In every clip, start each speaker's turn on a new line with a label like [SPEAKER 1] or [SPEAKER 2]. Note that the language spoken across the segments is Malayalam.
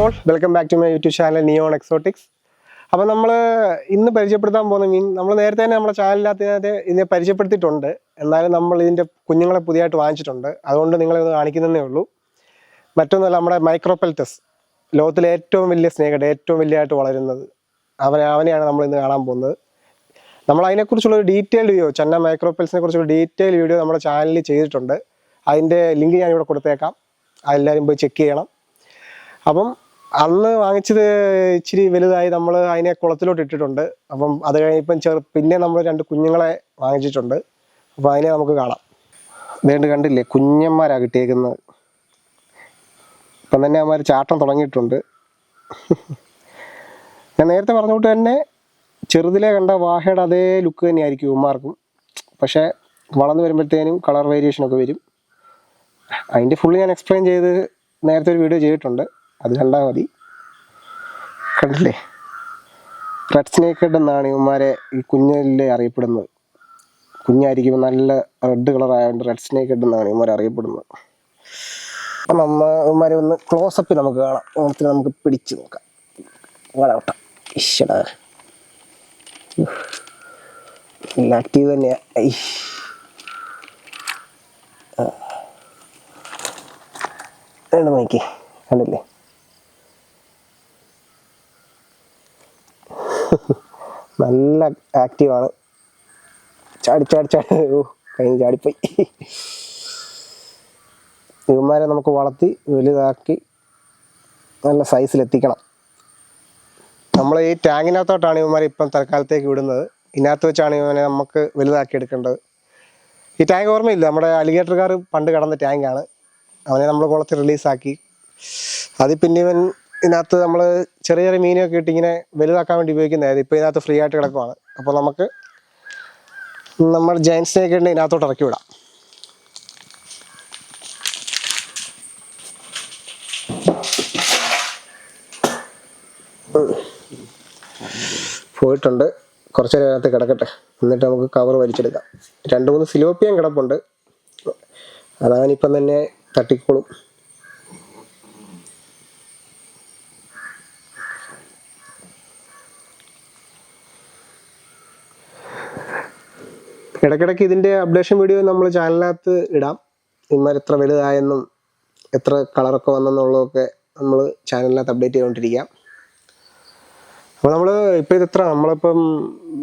[SPEAKER 1] All, welcome back to my YouTube channel neon exotics. അപ്പോൾ നമ്മൾ ഇന്ന് പരിചയപ്പെടുത്താൻ പോകുന്ന മീൻ നമ്മൾ നേരത്തെ തന്നെ നമ്മുടെ ചാനലിനകത്ത് ഇതിനെ പരിചയപ്പെടുത്തിയിട്ടുണ്ട്. എന്നാലും നമ്മൾ ഇതിൻ്റെ കുഞ്ഞുങ്ങളെ പുതിയതായിട്ട് വാങ്ങിച്ചിട്ടുണ്ട്. അതുകൊണ്ട് നിങ്ങളിത് കാണിക്കുന്നതേ ഉള്ളൂ. മറ്റൊന്നുമല്ല, നമ്മുടെ മൈക്രോപെൽറ്റസ്, ലോകത്തിലെ ഏറ്റവും വലിയ സ്നേഹയുടെ ഏറ്റവും വലിയതായിട്ട് വളരുന്നത് അവനെയാണ് നമ്മൾ ഇന്ന് കാണാൻ പോകുന്നത്. നമ്മൾ അതിനെക്കുറിച്ചുള്ളൊരു ഡീറ്റെയിൽഡ് വീഡിയോ, ചെന്ന മൈക്രോപെൽസിനെ കുറിച്ചുള്ള ഡീറ്റെയിൽ വീഡിയോ നമ്മുടെ ചാനലിൽ ചെയ്തിട്ടുണ്ട്. അതിൻ്റെ ലിങ്ക് ഞാനിവിടെ കൊടുത്തേക്കാം. അതെല്ലാവരും പോയി ചെക്ക് ചെയ്യണം. അപ്പം അന്ന് വാങ്ങിച്ചത് ഇച്ചിരി വലുതായി നമ്മൾ അതിനെ കുളത്തിലോട്ട് ഇട്ടിട്ടുണ്ട്. അപ്പം അത് കഴിഞ്ഞിപ്പം പിന്നെ നമ്മൾ 2 കുഞ്ഞുങ്ങളെ വാങ്ങിച്ചിട്ടുണ്ട്. അപ്പോൾ അതിനെ നമുക്ക് കാണാം. വേണ്ട കണ്ടില്ലേ, കുഞ്ഞന്മാരാണ് കിട്ടിയേക്കുന്നത്. ഇപ്പം തന്നെ അവന്മാർ ചാട്ടം തുടങ്ങിയിട്ടുണ്ട്. ഞാൻ നേരത്തെ പറഞ്ഞുകൊണ്ട് തന്നെ ചെറുതിലെ കണ്ട വാഹയുടെ അതേ ലുക്ക് തന്നെയായിരിക്കും ഇവന്മാർക്കും. പക്ഷേ വളർന്നു വരുമ്പോഴത്തേനും കളർ വേരിയേഷനൊക്കെ വരും. അതിൻ്റെ ഫുള്ള് ഞാൻ എക്സ്പ്ലെയിൻ ചെയ്ത് നേരത്തെ ഒരു വീഡിയോ ചെയ്തിട്ടുണ്ട്. അത് കണ്ടാൽ മതി. കണ്ടില്ലേ, റെഡ് സ്നേക്ക് ഹെഡ് എന്നാണ് ഇവന്മാരെ ഈ കുഞ്ഞിലെ അറിയപ്പെടുന്നത്. കുഞ്ഞായിരിക്കുമ്പോൾ നല്ല റെഡ് കളർ ആയതുകൊണ്ട് റെഡ് സ്നേക്ക് ഹെഡ് എന്നാണ് ഇവന്മാരെ അറിയപ്പെടുന്നത്. അപ്പം ഇവന്മാരെ ഒന്ന് ക്ലോസപ്പ് നമുക്ക് കാണാം. ഓണത്തിന് നമുക്ക് പിടിച്ച് നോക്കാം. വളവട്ടം ഇഷ്ടടാ, നല്ല ആക്റ്റീവ് തന്നെയാണ്. നോക്കി, കണ്ടില്ലേ, നല്ല ആക്റ്റീവാണ്. ചാടി കഴിഞ്ഞ് ചാടിപ്പോയി. ഇവന്മാരെ നമുക്ക് വളർത്തി വലുതാക്കി നല്ല സൈസിലെത്തിക്കണം. നമ്മൾ ഈ ടാങ്കിനകത്തോട്ടാണ് ഇവന്മാരെ ഇപ്പം തൽക്കാലത്തേക്ക് വിടുന്നത്. ഇതിനകത്ത് വെച്ചാണ് ഇവനെ നമുക്ക് വലുതാക്കി എടുക്കേണ്ടത്. ഈ ടാങ്ക് ഓർമ്മയില്ല, നമ്മുടെ അലിഗേറ്റർകാർ പണ്ട് കടന്ന ടാങ്കാണ്. അവനെ നമ്മൾ കുളത്തിൽ റിലീസാക്കി. അത് പിന്നെ ഇവൻ ഇതിനകത്ത് നമ്മൾ ചെറിയ ചെറിയ മീനൊക്കെ ഇട്ട് ഇങ്ങനെ വലുതാക്കാൻ വേണ്ടി ഉപയോഗിക്കുന്നതായത്. ഇപ്പോൾ ഇതിനകത്ത് ഫ്രീ ആയിട്ട് കിടക്കുവാണ്. അപ്പോൾ നമുക്ക് നമ്മൾ ജയൻറ്റ് സ്നേക്ക് ഹെഡിനെ ഇതിനകത്തോട്ട് ഇറക്കി വിടാം. പോയിട്ടുണ്ട്. കുറച്ച് നേരം അതിനകത്ത് കിടക്കട്ടെ, എന്നിട്ട് നമുക്ക് കവർ വലിച്ചെടുക്കാം. 2-3 സിലോപ്പിയൻ കിടപ്പുണ്ട്. അതവനിപ്പം തന്നെ തട്ടിക്കോളും. ഇടയ്ക്കിടയ്ക്ക് ഇതിൻ്റെ അപ്ഡേഷൻ വീഡിയോ നമ്മൾ ചാനലിനകത്ത് ഇടാം. ഇവന്മാർ എത്ര വലുതായെന്നും എത്ര കളറൊക്കെ വന്നെന്നുള്ളതൊക്കെ നമ്മൾ ചാനലിനകത്ത് അപ്ഡേറ്റ് ചെയ്തുകൊണ്ടിരിക്കാം. അപ്പോൾ നമ്മൾ ഇപ്പോൾ നമ്മളിപ്പം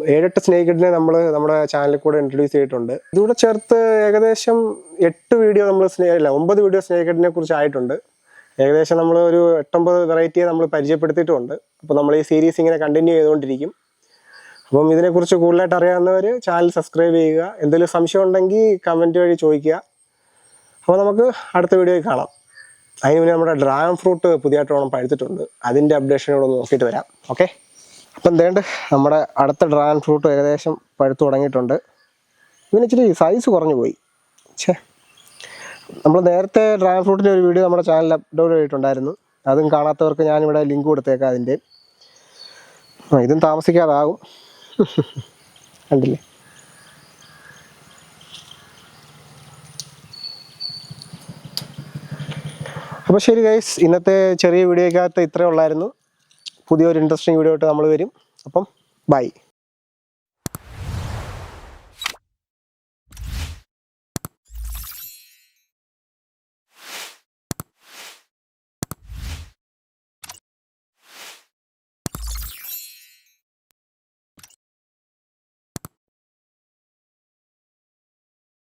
[SPEAKER 1] 7-8 സ്നേക്ക് ഹെഡിനെ നമ്മൾ നമ്മുടെ ചാനലിൽ കൂടെ ഇൻട്രൊഡ്യൂസ് ചെയ്തിട്ടുണ്ട്. ഇതുകൂടെ ചേർത്ത് ഏകദേശം 8 വീഡിയോ 9 വീഡിയോ സ്നേക്ക് ഹെഡിനെ കുറിച്ച് ആയിട്ടുണ്ട്. ഏകദേശം നമ്മൾ ഒരു 8-9 വെറൈറ്റിയെ നമ്മൾ പരിചയപ്പെടുത്തിയിട്ടുമുണ്ട്. അപ്പോൾ നമ്മൾ ഈ സീരീസ് ഇങ്ങനെ കണ്ടിന്യൂ ചെയ്തുകൊണ്ടിരിക്കും. അപ്പം ഇതിനെക്കുറിച്ച് കൂടുതലായിട്ട് അറിയാവുന്നവർ ചാനൽ സബ്സ്ക്രൈബ് ചെയ്യുക. എന്തെങ്കിലും സംശയം ഉണ്ടെങ്കിൽ കമൻറ്റ് വഴി ചോദിക്കുക. അപ്പോൾ നമുക്ക് അടുത്ത വീഡിയോയിൽ കാണാം. അതിന് മുന്നേ നമ്മുടെ ഡ്രാഗൺ ഫ്രൂട്ട് പുതിയതായിട്ട് പഴുത്തിട്ടുണ്ട്. അതിൻ്റെ അപ്ഡേഷനോട് ഒന്ന് നോക്കിയിട്ട് വരാം. ഓക്കെ, അപ്പം എന്തേണ്ട നമ്മുടെ അടുത്ത ഡ്രാഗൺ ഫ്രൂട്ട് ഏകദേശം പഴുത്ത് തുടങ്ങിയിട്ടുണ്ട്. ഇച്ചിരി സൈസ് കുറഞ്ഞു പോയി. നമ്മൾ നേരത്തെ ഡ്രാഗൺ ഫ്രൂട്ടിൻ്റെ ഒരു വീഡിയോ നമ്മുടെ ചാനലിൽ അപ്ലോഡ് ചെയ്തിട്ടുണ്ടായിരുന്നു. അതും കാണാത്തവർക്ക് ഞാനിവിടെ ലിങ്ക് കൊടുത്തേക്കാം അതിൻ്റെ. ഇതും താമസിക്കാതാകും. കണ്ടില്ലേ, അപ്പോൾ ശരി ഗൈസ്, ഇന്നത്തെ ചെറിയ വീഡിയോക്കകത്ത് ഇത്രയേ ഉള്ളായിരുന്നു. പുതിയൊരു ഇൻട്രസ്റ്റിംഗ് വീഡിയോ ആയിട്ട് നമ്മൾ വരും. അപ്പം ബൈ.